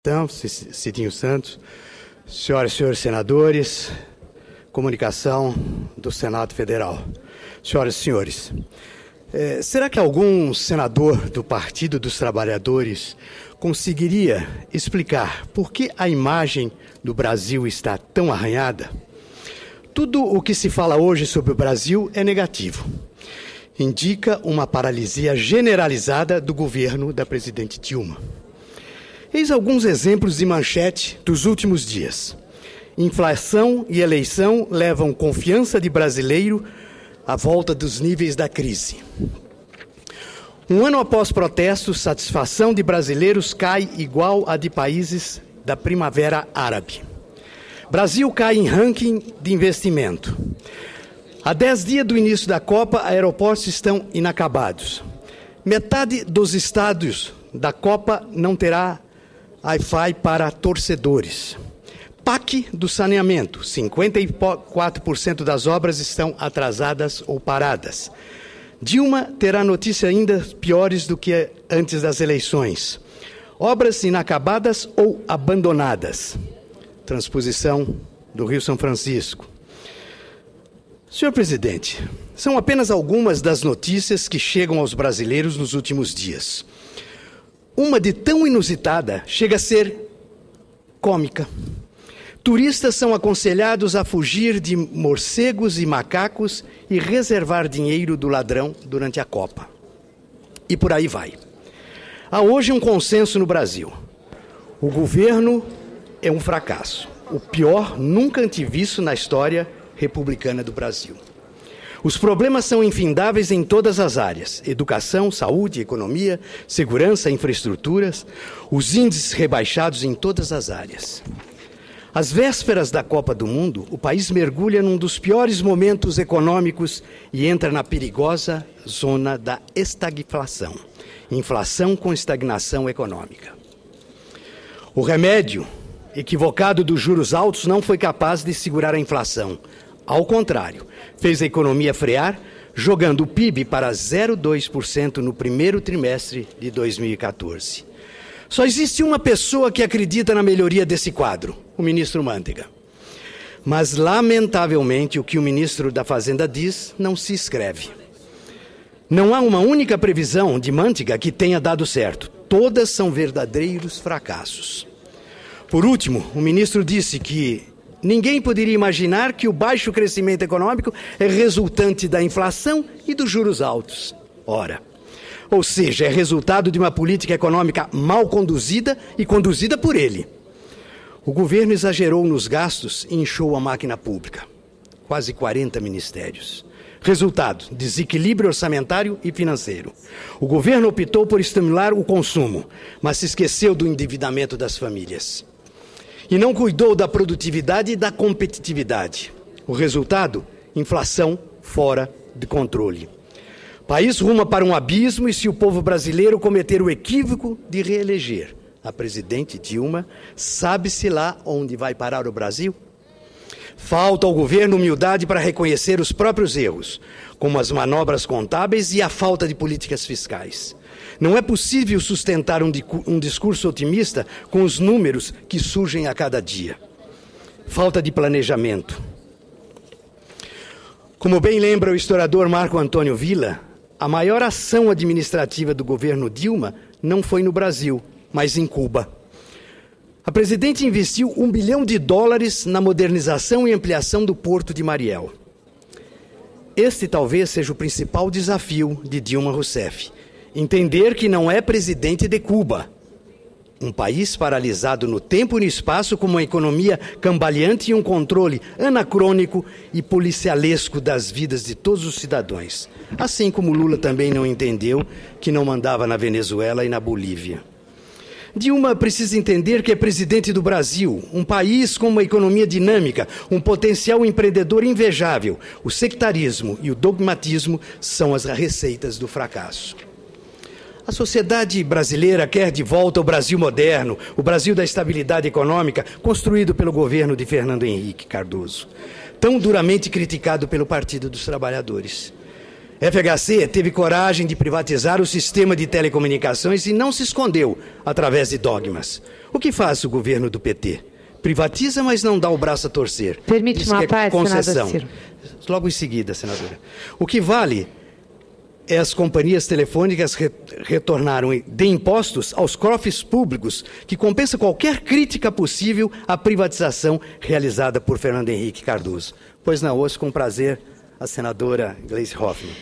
Capitão, Cidinho Santos, senhoras e senhores senadores, comunicação do Senado Federal, senhoras e senhores, será que algum senador do Partido dos Trabalhadores conseguiria explicar por que a imagem do Brasil está tão arranhada? Tudo o que se fala hoje sobre o Brasil é negativo. Indica uma paralisia generalizada do governo da presidente Dilma. Eis alguns exemplos de manchete dos últimos dias. Inflação e eleição levam confiança de brasileiro à volta dos níveis da crise. Um ano após protestos, satisfação de brasileiros cai igual a de países da Primavera Árabe. Brasil cai em ranking de investimento. Há 10 dias do início da Copa, aeroportos estão inacabados. Metade dos estádios da Copa não terá Wi-Fi para torcedores. PAC do saneamento, 54% das obras estão atrasadas ou paradas. Dilma terá notícias ainda piores do que antes das eleições. Obras inacabadas ou abandonadas. Transposição do Rio São Francisco. Senhor presidente, são apenas algumas das notícias que chegam aos brasileiros nos últimos dias. Uma de tão inusitada chega a ser cômica. Turistas são aconselhados a fugir de morcegos e macacos e reservar dinheiro do ladrão durante a Copa. E por aí vai. Há hoje um consenso no Brasil. O governo é um fracasso. O pior nunca antevisto na história republicana do Brasil. Os problemas são infindáveis em todas as áreas: educação, saúde, economia, segurança, infraestruturas, os índices rebaixados em todas as áreas. Às vésperas da Copa do Mundo, o país mergulha num dos piores momentos econômicos e entra na perigosa zona da estagflação. Inflação com estagnação econômica. O remédio equivocado dos juros altos não foi capaz de segurar a inflação. Ao contrário, fez a economia frear, jogando o PIB para 0,2% no primeiro trimestre de 2014. Só existe uma pessoa que acredita na melhoria desse quadro, o ministro Mantega. Mas, lamentavelmente, o que o ministro da Fazenda diz não se escreve. Não há uma única previsão de Mantega que tenha dado certo. Todas são verdadeiros fracassos. Por último, o ministro disse que ninguém poderia imaginar que o baixo crescimento econômico é resultante da inflação e dos juros altos. Ora, ou seja, é resultado de uma política econômica mal conduzida e conduzida por ele. O governo exagerou nos gastos e inchou a máquina pública. Quase 40 ministérios. Resultado, desequilíbrio orçamentário e financeiro. O governo optou por estimular o consumo, mas se esqueceu do endividamento das famílias. E não cuidou da produtividade e da competitividade. O resultado? Inflação fora de controle. O país ruma para um abismo e se o povo brasileiro cometer o equívoco de reeleger a presidente Dilma, sabe-se lá onde vai parar o Brasil? Falta ao governo humildade para reconhecer os próprios erros, como as manobras contábeis e a falta de políticas fiscais. Não é possível sustentar um discurso otimista com os números que surgem a cada dia. Falta de planejamento. Como bem lembra o historiador Marco Antônio Villa, a maior ação administrativa do governo Dilma não foi no Brasil, mas em Cuba. A presidente investiu US$1 bilhão na modernização e ampliação do Porto de Mariel. Este talvez seja o principal desafio de Dilma Rousseff. Entender que não é presidente de Cuba. Um país paralisado no tempo e no espaço, com uma economia cambaleante e um controle anacrônico e policialesco das vidas de todos os cidadãos. Assim como Lula também não entendeu que não mandava na Venezuela e na Bolívia. Dilma precisa entender que é presidente do Brasil, um país com uma economia dinâmica, um potencial empreendedor invejável. O sectarismo e o dogmatismo são as receitas do fracasso. A sociedade brasileira quer de volta o Brasil moderno, o Brasil da estabilidade econômica, construído pelo governo de Fernando Henrique Cardoso, tão duramente criticado pelo Partido dos Trabalhadores. FHC teve coragem de privatizar o sistema de telecomunicações e não se escondeu através de dogmas. O que faz o governo do PT? Privatiza, mas não dá o braço a torcer. Permite uma parte, concessão. senador Ciro. Logo em seguida, senadora. O que vale é as companhias telefônicas retornaram de impostos aos cofres públicos, que compensa qualquer crítica possível à privatização realizada por Fernando Henrique Cardoso. Pois não, ouço com prazer a senadora Gleisi Hoffmann.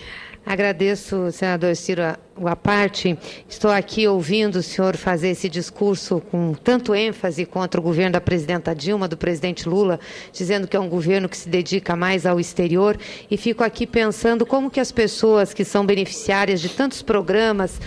Agradeço, senador Ciro, a parte. Estou aqui ouvindo o senhor fazer esse discurso com tanto ênfase contra o governo da presidenta Dilma, do presidente Lula, dizendo que é um governo que se dedica mais ao exterior, e fico aqui pensando como que as pessoas que são beneficiárias de tantos programas,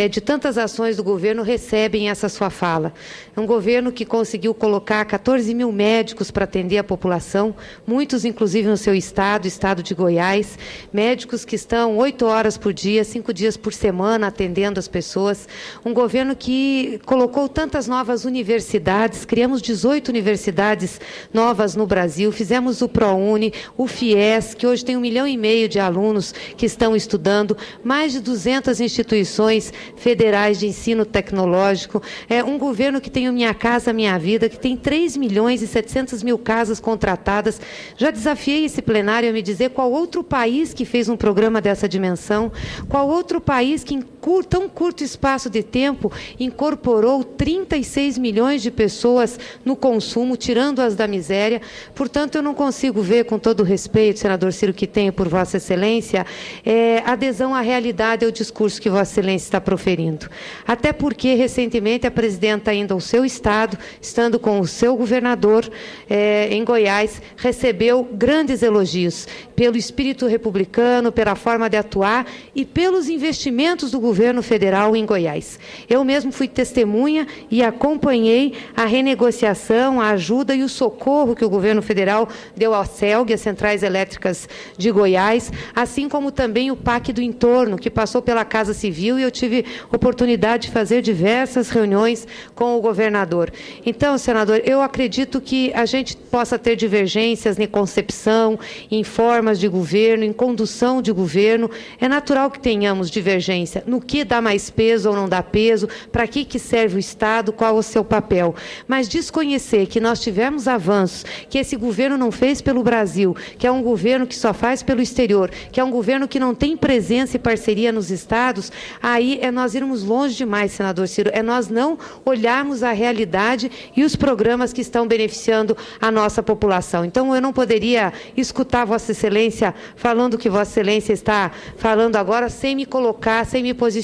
de tantas ações do governo, recebem essa sua fala. É um governo que conseguiu colocar 14 mil médicos para atender a população, muitos inclusive no seu estado, estado de Goiás, médicos que estão 8 horas por dia, 5 dias por semana, atendendo as pessoas. Um governo que colocou tantas novas universidades, criamos 18 universidades novas no Brasil, fizemos o ProUni, o FIES, que hoje tem 1,5 milhão de alunos que estão estudando, mais de 200 instituições federais de ensino tecnológico. É um governo que tem o Minha Casa Minha Vida, que tem 3.700.000 casas contratadas. Já desafiei esse plenário a me dizer qual outro país que fez um programa dessa dimensão, qual outro país que em tão curto espaço de tempo incorporou 36 milhões de pessoas no consumo, tirando-as da miséria. Portanto, eu não consigo ver, com todo o respeito, senador Ciro, que tenho por Vossa Excelência, adesão à realidade ao discurso que Vossa Excelência está proferindo. Até porque, recentemente, a presidenta, ainda ao seu estado, estando com o seu governador em Goiás, recebeu grandes elogios pelo espírito republicano, pela forma de atuar e pelos investimentos do governo federal em Goiás. Eu mesmo fui testemunha e acompanhei a renegociação, a ajuda e o socorro que o governo federal deu à CELG, as Centrais Elétricas de Goiás, assim como também o PAC do entorno, que passou pela Casa Civil, e eu tive oportunidade de fazer diversas reuniões com o governador. Então, senador, eu acredito que a gente possa ter divergências em concepção, em formas de governo, em condução de governo. É natural que tenhamos divergência no que dá mais peso ou não dá peso, para que serve o Estado, qual o seu papel. Mas desconhecer que nós tivemos avanços, que esse governo não fez pelo Brasil, que é um governo que só faz pelo exterior, que é um governo que não tem presença e parceria nos estados, aí é nós irmos longe demais, senador Ciro, é nós não olharmos a realidade e os programas que estão beneficiando a nossa população. Então, eu não poderia escutar Vossa Excelência falando o que Vossa Excelência está falando agora, sem me colocar, sem me posicionar,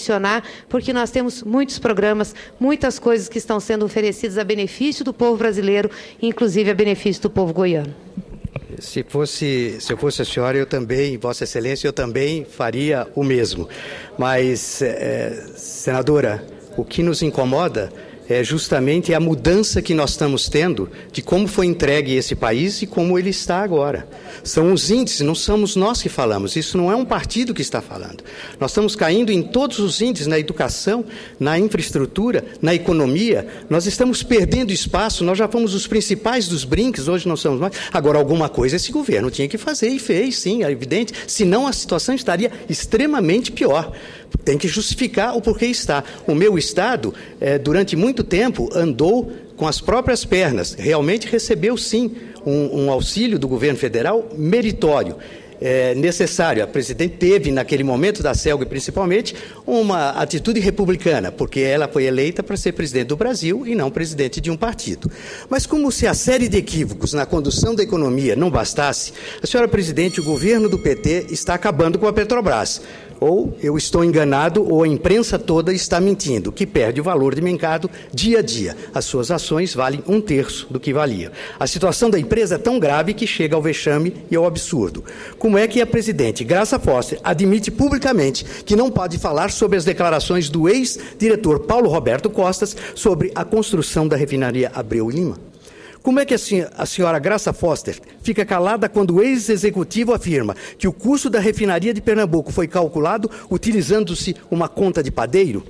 porque nós temos muitos programas, muitas coisas que estão sendo oferecidas a benefício do povo brasileiro, inclusive a benefício do povo goiano. Se eu fosse a senhora, eu também, Vossa Excelência, eu também faria o mesmo. Mas, senadora, o que nos incomoda é justamente a mudança que nós estamos tendo de como foi entregue esse país e como ele está agora. São os índices, não somos nós que falamos, isso não é um partido que está falando. Nós estamos caindo em todos os índices, na educação, na infraestrutura, na economia, nós estamos perdendo espaço, nós já fomos os principais dos brinques, hoje não somos mais. Agora, alguma coisa esse governo tinha que fazer e fez, sim, é evidente, senão a situação estaria extremamente pior. Tem que justificar o porquê está. O meu estado, durante muito tempo, andou com as próprias pernas. Realmente recebeu, sim, um auxílio do governo federal meritório. Necessário. A presidente teve, naquele momento da CELG principalmente, uma atitude republicana, porque ela foi eleita para ser presidente do Brasil e não presidente de um partido. Mas como se a série de equívocos na condução da economia não bastasse, a senhora presidente, o governo do PT está acabando com a Petrobras. Ou eu estou enganado, ou a imprensa toda está mentindo, que perde o valor de mercado dia a dia. As suas ações valem 1/3 do que valia. A situação da empresa é tão grave que chega ao vexame e ao absurdo. Como é que a presidente Graça Foster admite publicamente que não pode falar sobre as declarações do ex-diretor Paulo Roberto Costas sobre a construção da refinaria Abreu e Lima? Como é que a senhora Graça Foster fica calada quando o ex-executivo afirma que o custo da refinaria de Pernambuco foi calculado utilizando-se uma conta de padeiro?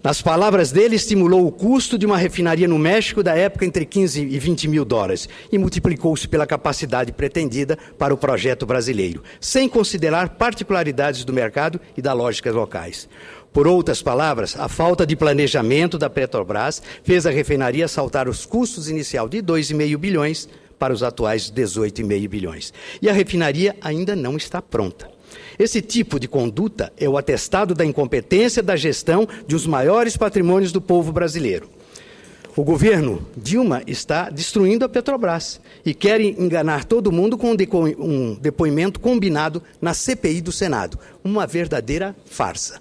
Nas palavras dele, estimulou o custo de uma refinaria no México da época entre 15 e 20 mil dólares e multiplicou-se pela capacidade pretendida para o projeto brasileiro, sem considerar particularidades do mercado e das lógicas locais. Por outras palavras, a falta de planejamento da Petrobras fez a refinaria saltar os custos inicial de 2,5 bilhões para os atuais 18,5 bilhões. E a refinaria ainda não está pronta. Esse tipo de conduta é o atestado da incompetência da gestão de os maiores patrimônios do povo brasileiro. O governo Dilma está destruindo a Petrobras e quer enganar todo mundo com um depoimento combinado na CPI do Senado. Uma verdadeira farsa.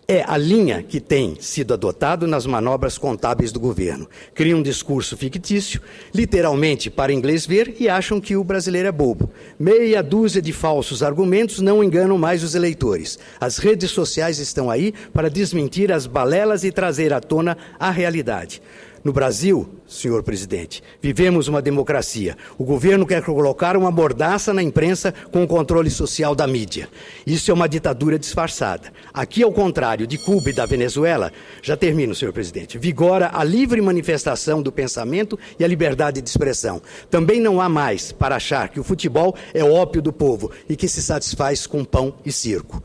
É a linha que tem sido adotada nas manobras contábeis do governo. Cria um discurso fictício, literalmente para inglês ver, e acham que o brasileiro é bobo. Meia dúzia de falsos argumentos não enganam mais os eleitores. As redes sociais estão aí para desmentir as balelas e trazer à tona a realidade. No Brasil, senhor presidente, vivemos uma democracia. O governo quer colocar uma mordaça na imprensa com o controle social da mídia. Isso é uma ditadura disfarçada. Aqui, ao contrário de Cuba e da Venezuela, já termino, senhor presidente, vigora a livre manifestação do pensamento e a liberdade de expressão. Também não há mais para achar que o futebol é o ópio do povo e que se satisfaz com pão e circo.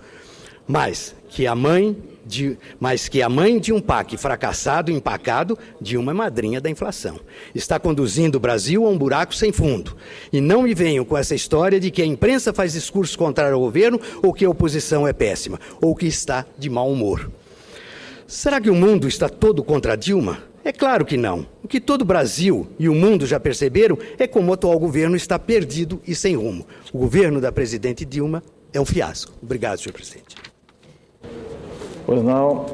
Mas que a mãe de um PAC fracassado e empacado, Dilma é madrinha da inflação. Está conduzindo o Brasil a um buraco sem fundo. E não me venham com essa história de que a imprensa faz discurso contrário ao governo ou que a oposição é péssima, ou que está de mau humor. Será que o mundo está todo contra Dilma? É claro que não. O que todo o Brasil e o mundo já perceberam é como o atual governo está perdido e sem rumo. O governo da presidente Dilma é um fiasco. Obrigado, senhor presidente. Pois não.